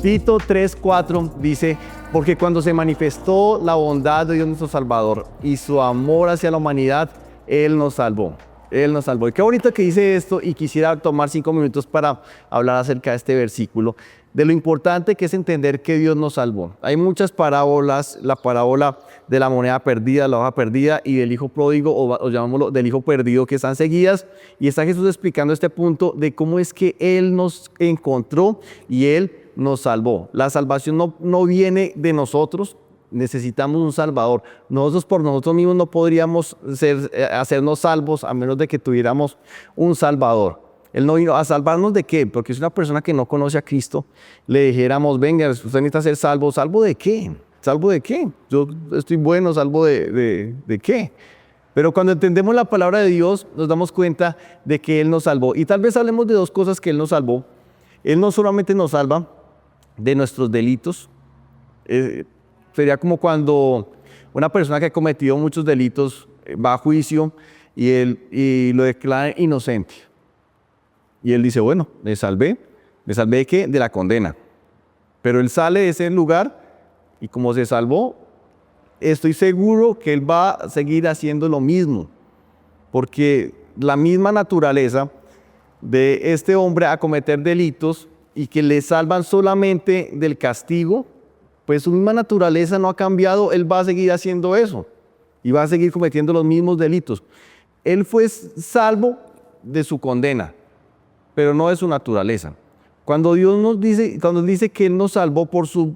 Tito 3:4 dice, porque cuando se manifestó la bondad de Dios nuestro Salvador y su amor hacia la humanidad, Él nos salvó. Él nos salvó. Y qué bonito que dice esto, y quisiera tomar 5 minutos para hablar acerca de este versículo, de lo importante que es entender que Dios nos salvó. Hay muchas parábolas, la parábola de la moneda perdida, la hoja perdida, y del hijo pródigo, o llamámoslo del hijo perdido, que están seguidas, y está Jesús explicando este punto de cómo es que Él nos encontró y Él nos salvó. La salvación no viene de nosotros. Necesitamos un Salvador. Nosotros por nosotros mismos no podríamos hacernos salvos a menos de que tuviéramos un Salvador. Él no vino a salvarnos ¿de qué? Porque es una persona que no conoce a Cristo. Le dijéramos, venga, usted necesita ser salvo. ¿Salvo de qué? ¿Salvo de qué? Yo estoy bueno, ¿salvo de qué? Pero cuando entendemos la palabra de Dios, nos damos cuenta de que Él nos salvó. Y tal vez hablemos de 2 cosas que Él nos salvó. Él no solamente nos salva de nuestros delitos. Sería como cuando una persona que ha cometido muchos delitos va a juicio y lo declara inocente. Y él dice, bueno, me salvé. ¿Me salvé de qué? De la condena. Pero él sale de ese lugar y como se salvó, estoy seguro que él va a seguir haciendo lo mismo. Porque la misma naturaleza de este hombre a cometer delitos y que le salvan solamente del castigo, pues su misma naturaleza no ha cambiado, él va a seguir haciendo eso y va a seguir cometiendo los mismos delitos. Él fue salvo de su condena, pero no de su naturaleza. Cuando Dios nos dice que Él nos salvó por su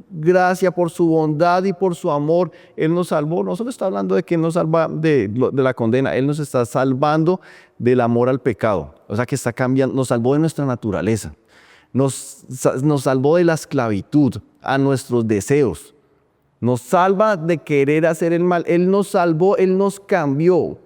gracia, por su bondad y por su amor, Él nos salvó, no solo está hablando de que Él nos salva de la condena, Él nos está salvando del amor al pecado. O sea que está cambiando, nos salvó de nuestra naturaleza. Nos salvó de la esclavitud a nuestros deseos. Nos salva de querer hacer el mal. Él nos salvó, Él nos cambió.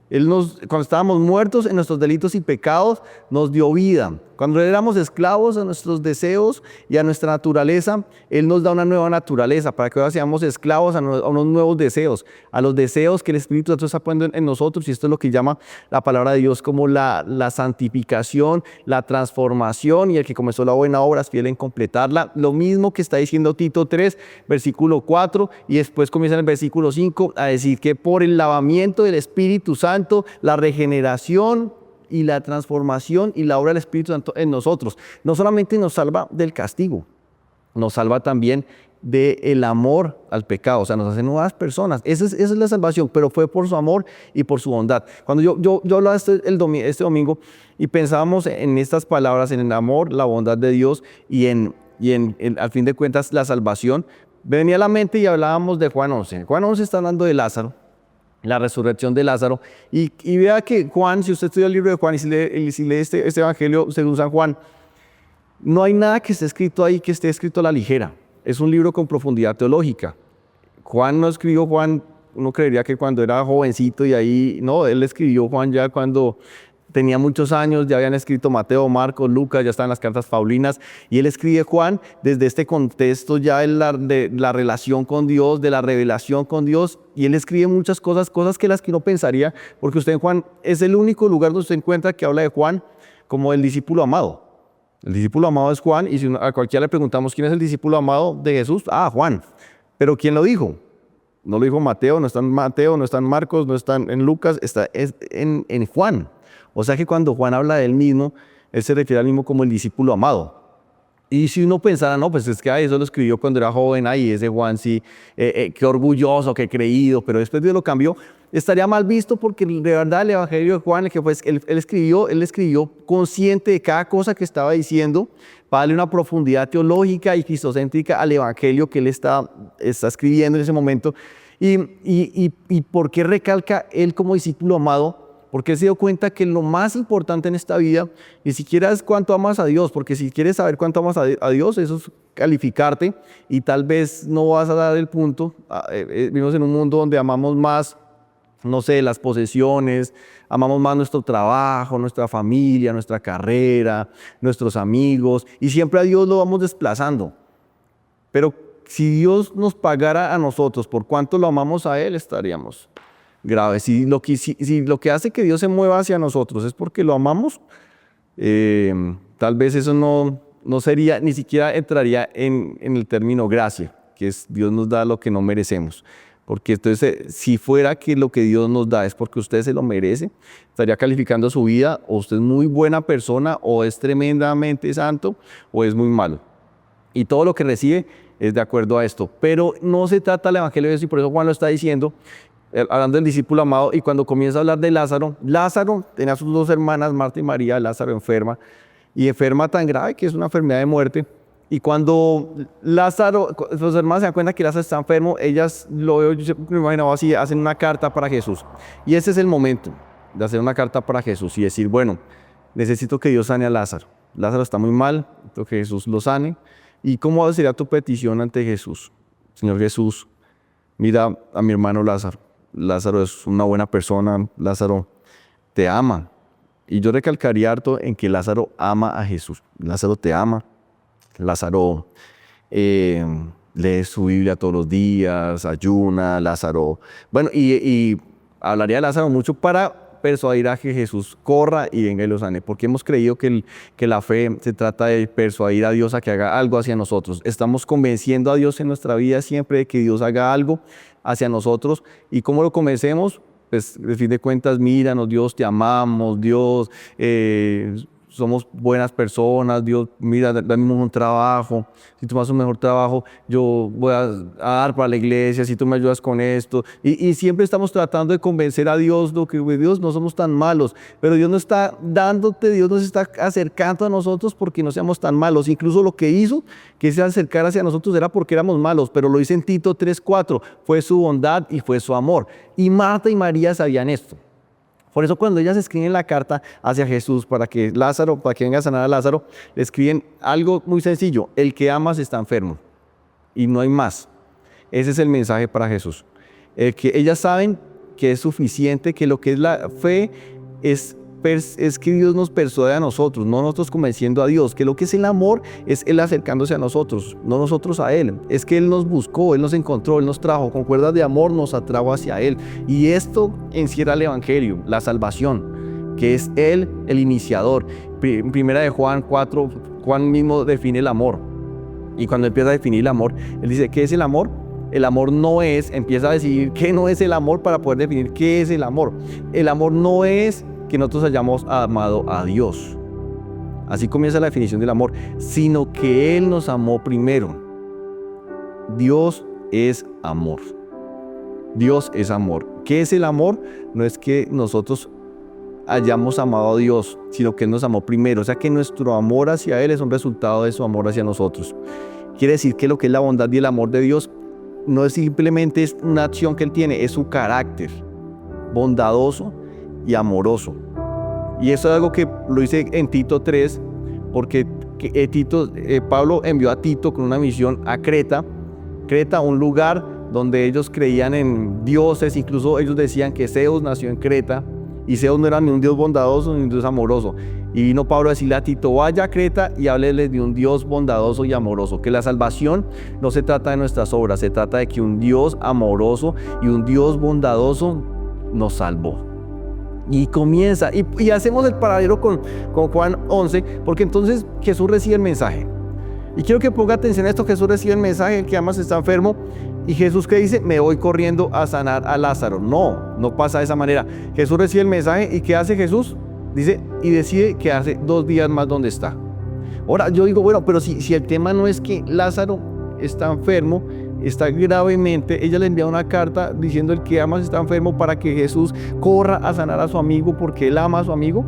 Cuando estábamos muertos en nuestros delitos y pecados, nos dio vida. Cuando éramos esclavos a nuestros deseos y a nuestra naturaleza, Él nos da una nueva naturaleza para que ahora seamos esclavos a unos nuevos deseos, a los deseos que el Espíritu Santo está poniendo en nosotros, y esto es lo que llama la palabra de Dios como la santificación, la transformación, y el que comenzó la buena obra es fiel en completarla. Lo mismo que está diciendo Tito 3, versículo 4, y después comienza en el versículo 5 a decir que por el lavamiento del Espíritu Santo, la regeneración y la transformación y la obra del Espíritu Santo en nosotros, no solamente nos salva del castigo, nos salva también del amor al pecado, o sea, nos hace nuevas personas. Esa es la salvación, pero fue por su amor y por su bondad. Cuando yo hablaba este domingo y pensábamos en estas palabras, en el amor, la bondad de Dios y al fin de cuentas la salvación, me venía a la mente y hablábamos de Juan 11. Juan 11 está hablando de Lázaro, la resurrección de Lázaro, y vea que Juan, si usted estudia el libro de Juan y si lee este evangelio según San Juan, no hay nada que esté escrito ahí que esté escrito a la ligera. Es un libro con profundidad teológica. Juan no escribió, uno creería que cuando era jovencito y ahí, no, él escribió Juan ya cuando tenía muchos años, ya habían escrito Mateo, Marcos, Lucas, ya estaban las cartas paulinas, y él escribe Juan desde este contexto ya de la relación con Dios, de la revelación con Dios, y él escribe muchas cosas que las que no pensaría, porque usted en Juan es el único lugar donde usted encuentra que habla de Juan como el discípulo amado. El discípulo amado es Juan, y si a cualquiera le preguntamos quién es el discípulo amado de Jesús, Juan. Pero ¿quién lo dijo? No lo dijo Mateo, no está en Marcos, no está en Lucas, está en Juan. O sea que cuando Juan habla de él mismo, él se refiere al mismo como el discípulo amado. Y si uno pensara, no, pues es que eso lo escribió cuando era joven, ese Juan sí, qué orgulloso, qué creído, pero después Dios lo cambió, estaría mal visto porque de verdad el evangelio de Juan, él escribió consciente de cada cosa que estaba diciendo, para darle una profundidad teológica y cristocéntrica al evangelio que él está escribiendo en ese momento. ¿Y por qué recalca él como discípulo amado? Porque él se dio cuenta que lo más importante en esta vida ni siquiera es cuánto amas a Dios, porque si quieres saber cuánto amas a Dios, eso es calificarte, y tal vez no vas a dar el punto. Vivimos en un mundo donde amamos más, no sé, las posesiones, amamos más nuestro trabajo, nuestra familia, nuestra carrera, nuestros amigos, y siempre a Dios lo vamos desplazando. Pero si Dios nos pagara a nosotros por cuánto lo amamos a Él, estaríamos graves. Si lo que hace que Dios se mueva hacia nosotros es porque lo amamos, tal vez eso no no sería, ni siquiera entraría en el término gracia, que es Dios nos da lo que no merecemos. Porque entonces, si fuera que lo que Dios nos da es porque usted se lo merece, estaría calificando su vida, o usted es muy buena persona, o es tremendamente santo, o es muy malo. Y todo lo que recibe es de acuerdo a esto. Pero no se trata el Evangelio de Dios, y por eso Juan lo está diciendo, hablando del discípulo amado, y cuando comienza a hablar de Lázaro, Lázaro tenía sus dos hermanas, Marta y María. Lázaro enferma, y enferma tan grave que es una enfermedad de muerte. Y cuando sus hermanas se dan cuenta que Lázaro está enfermo, ellas, yo me imaginaba así, hacen una carta para Jesús. Y ese es el momento de hacer una carta para Jesús y decir, bueno, necesito que Dios sane a Lázaro. Lázaro está muy mal, necesito que Jesús lo sane. ¿Y cómo sería tu petición ante Jesús? Señor Jesús, mira a mi hermano Lázaro. Lázaro es una buena persona, Lázaro te ama. Y yo recalcaría harto en que Lázaro ama a Jesús. Lázaro te ama. Lázaro lee su Biblia todos los días, ayuna. Lázaro, bueno, y hablaría de Lázaro mucho para persuadir a que Jesús corra y venga y lo sane, porque hemos creído que la fe se trata de persuadir a Dios a que haga algo hacia nosotros. Estamos convenciendo a Dios en nuestra vida siempre de que Dios haga algo hacia nosotros. ¿Y cómo lo convencemos? Pues, de fin de cuentas, míranos, Dios, te amamos, Dios, somos buenas personas, Dios, mira, dame un trabajo, si tú me haces un mejor trabajo, yo voy a dar para la iglesia, si tú me ayudas con esto. Y siempre estamos tratando de convencer a Dios, que Dios, no somos tan malos, pero Dios no está dándote, Dios nos está acercando a nosotros porque no seamos tan malos. Incluso lo que hizo que se acercara hacia nosotros era porque éramos malos, pero lo dice en Tito 3:4, fue su bondad y fue su amor. Y Marta y María sabían esto. Por eso cuando ellas escriben la carta hacia Jesús para que venga a sanar a Lázaro, le escriben algo muy sencillo: el que amas está enfermo, y no hay más. Ese es el mensaje para Jesús. Que ellas saben que es suficiente, que lo que es la fe es que Dios nos persuade a nosotros, no nosotros convenciendo a Dios. Que lo que es el amor es Él acercándose a nosotros, no nosotros a Él. Es que Él nos buscó, Él nos encontró, Él nos trajo, con cuerdas de amor nos atrajo hacia Él. Y esto encierra el Evangelio, la salvación, que es Él el iniciador. Primera de Juan 4, Juan mismo define el amor. Y cuando empieza a definir el amor, Él dice, ¿qué es el amor? El amor no es, empieza a decir qué no es el amor para poder definir qué es el amor. El amor no es que nosotros hayamos amado a Dios, así comienza la definición del amor, sino que Él nos amó primero. Dios es amor. Dios es amor. ¿Qué es el amor? No es que nosotros hayamos amado a Dios, sino que Él nos amó primero. O sea que nuestro amor hacia Él es un resultado de su amor hacia nosotros. Quiere decir que lo que es la bondad y el amor de Dios no es simplemente una acción que Él tiene, es su carácter bondadoso y amoroso. Y eso es algo que lo dice en Tito 3, porque Pablo envió a Tito con una misión a Creta, un lugar donde ellos creían en dioses. Incluso ellos decían que Zeus nació en Creta, y Zeus no era ni un Dios bondadoso ni un Dios amoroso. Y vino Pablo a decirle a Tito, vaya a Creta y hábleles de un Dios bondadoso y amoroso, que la salvación no se trata de nuestras obras, se trata de que un Dios amoroso y un Dios bondadoso nos salvó. Y comienza, y hacemos el paralelo con Juan 11, porque entonces Jesús recibe el mensaje. Y quiero que ponga atención a esto: Jesús recibe el mensaje, el que amas está enfermo, y Jesús, ¿qué dice? Me voy corriendo a sanar a Lázaro. No pasa de esa manera. Jesús recibe el mensaje, ¿y qué hace Jesús? Dice, y decide quedarse 2 días más donde está. Ahora yo digo, bueno, pero si el tema no es que Lázaro está enfermo, está gravemente, ella le envía una carta diciendo, el que amas está enfermo, para que Jesús corra a sanar a su amigo porque Él ama a su amigo.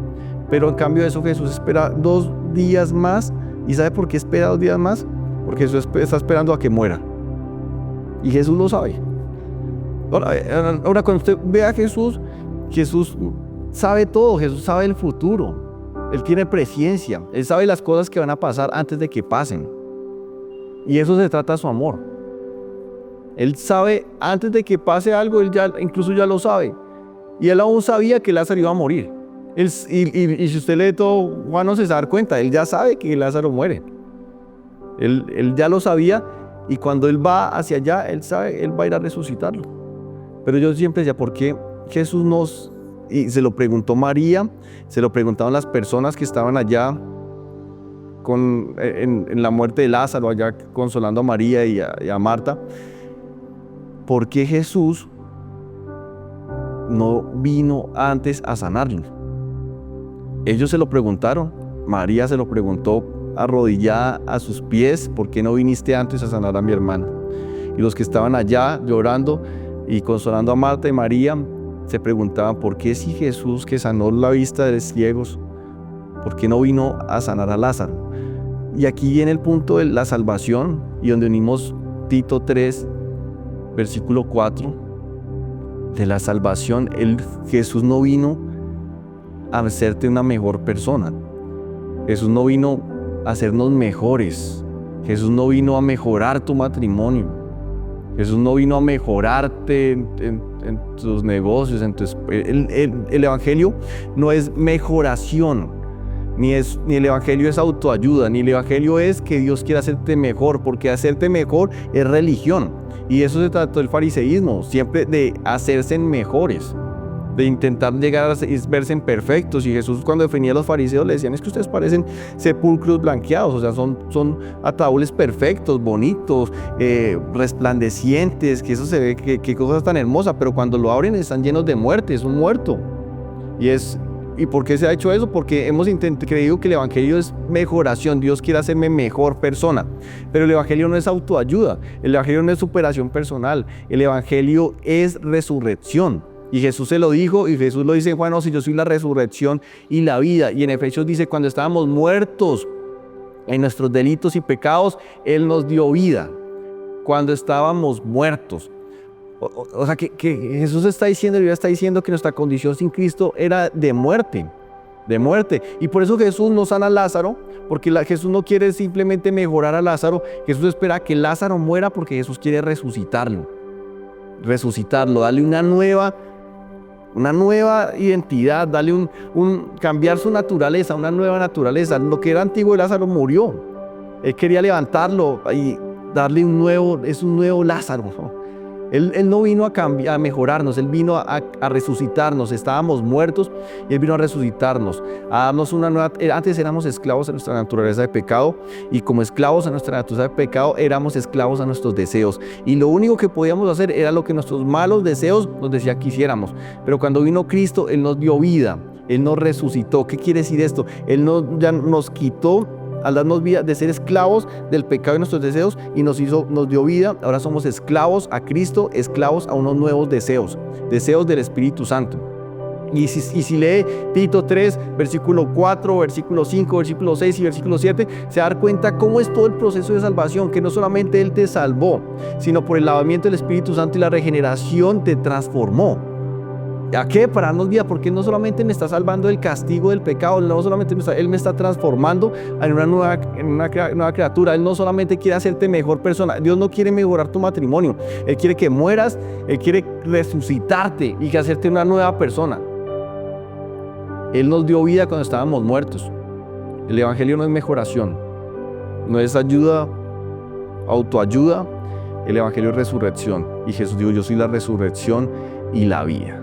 Pero en cambio de eso, Jesús espera 2 días más. ¿Y sabe por qué espera 2 días más? Porque Jesús está esperando a que muera. Y Jesús lo sabe. Ahora cuando usted ve a Jesús, Jesús sabe todo, Jesús sabe el futuro. Él tiene presciencia, Él sabe las cosas que van a pasar antes de que pasen. Y eso se trata de su amor. Él sabe, antes de que pase algo, incluso ya lo sabe. Y Él aún sabía que Lázaro iba a morir. Y si usted lee todo, Juan no se da cuenta, Él ya sabe que Lázaro muere. Él ya lo sabía, y cuando Él va hacia allá, Él sabe, Él va a ir a resucitarlo. Pero yo siempre decía, ¿por qué Jesús y se lo preguntó María, se lo preguntaron las personas que estaban allá, en la muerte de Lázaro, allá consolando a María y a Marta, ¿por qué Jesús no vino antes a sanarlo? Ellos se lo preguntaron, María se lo preguntó arrodillada a sus pies: ¿por qué no viniste antes a sanar a mi hermano? Y los que estaban allá llorando y consolando a Marta y María se preguntaban: ¿por qué si Jesús, que sanó la vista de los ciegos, por qué no vino a sanar a Lázaro? Y aquí viene el punto de la salvación, y donde unimos Tito 3, versículo 4, de la salvación. Jesús no vino a hacerte una mejor persona. Jesús no vino a hacernos mejores. Jesús no vino a mejorar tu matrimonio. Jesús no vino a mejorarte en tus negocios, el Evangelio no es mejoración, ni el Evangelio es autoayuda, ni el Evangelio es que Dios quiera hacerte mejor, porque hacerte mejor es religión. Y eso se trató del fariseísmo, siempre de hacerse mejores, de intentar llegar a verse perfectos. Y Jesús, cuando defendía a los fariseos, le decían: es que ustedes parecen sepulcros blanqueados, o sea, son ataúdes perfectos, bonitos, resplandecientes, que eso se ve, que cosa tan hermosa, pero cuando lo abren están llenos de muerte, es un muerto. ¿Y por qué se ha hecho eso? Porque hemos creído que el Evangelio es mejoración. Dios quiere hacerme mejor persona. Pero el Evangelio no es autoayuda. El Evangelio no es superación personal. El Evangelio es resurrección. Y Jesús se lo dijo, y Jesús lo dice en Juan 11: yo soy la resurrección y la vida. Y en Efesios dice: cuando estábamos muertos en nuestros delitos y pecados, Él nos dio vida. Cuando estábamos muertos. O sea, que Jesús está diciendo, y está diciendo que nuestra condición sin Cristo era de muerte. Y por eso Jesús no sana a Lázaro, porque Jesús no quiere simplemente mejorar a Lázaro. Jesús espera que Lázaro muera porque Jesús quiere resucitarlo, darle una nueva identidad, darle cambiar su naturaleza, una nueva naturaleza. Lo que era antiguo de Lázaro murió. Él quería levantarlo y darle un nuevo Lázaro, ¿no? Él no vino a mejorarnos, Él vino a resucitarnos. Estábamos muertos y Él vino a resucitarnos, a darnos una nueva. Antes éramos esclavos a nuestra naturaleza de pecado, y como esclavos a nuestra naturaleza de pecado éramos esclavos a nuestros deseos, y lo único que podíamos hacer era lo que nuestros malos deseos nos decían que hiciéramos. Pero cuando vino Cristo, Él nos dio vida, Él nos resucitó. ¿Qué quiere decir esto? Él ya nos quitó, al darnos vida, de ser esclavos del pecado y nuestros deseos, y nos dio vida. Ahora somos esclavos a Cristo, esclavos a unos nuevos deseos del Espíritu Santo. Y si lee Tito 3, versículo 4, versículo 5, versículo 6 y versículo 7, se da cuenta cómo es todo el proceso de salvación, que no solamente Él te salvó, sino por el lavamiento del Espíritu Santo y la regeneración te transformó. ¿A qué? Para darnos vida, porque Él no solamente me está salvando del castigo del pecado, no solamente Él me está transformando en una nueva criatura. Él no solamente quiere hacerte mejor persona. Dios no quiere mejorar tu matrimonio. Él quiere que mueras, Él quiere resucitarte y que hacerte una nueva persona. Él nos dio vida cuando estábamos muertos. El Evangelio no es mejoración, no es ayuda, autoayuda. El Evangelio es resurrección. Y Jesús dijo: yo soy la resurrección y la vida.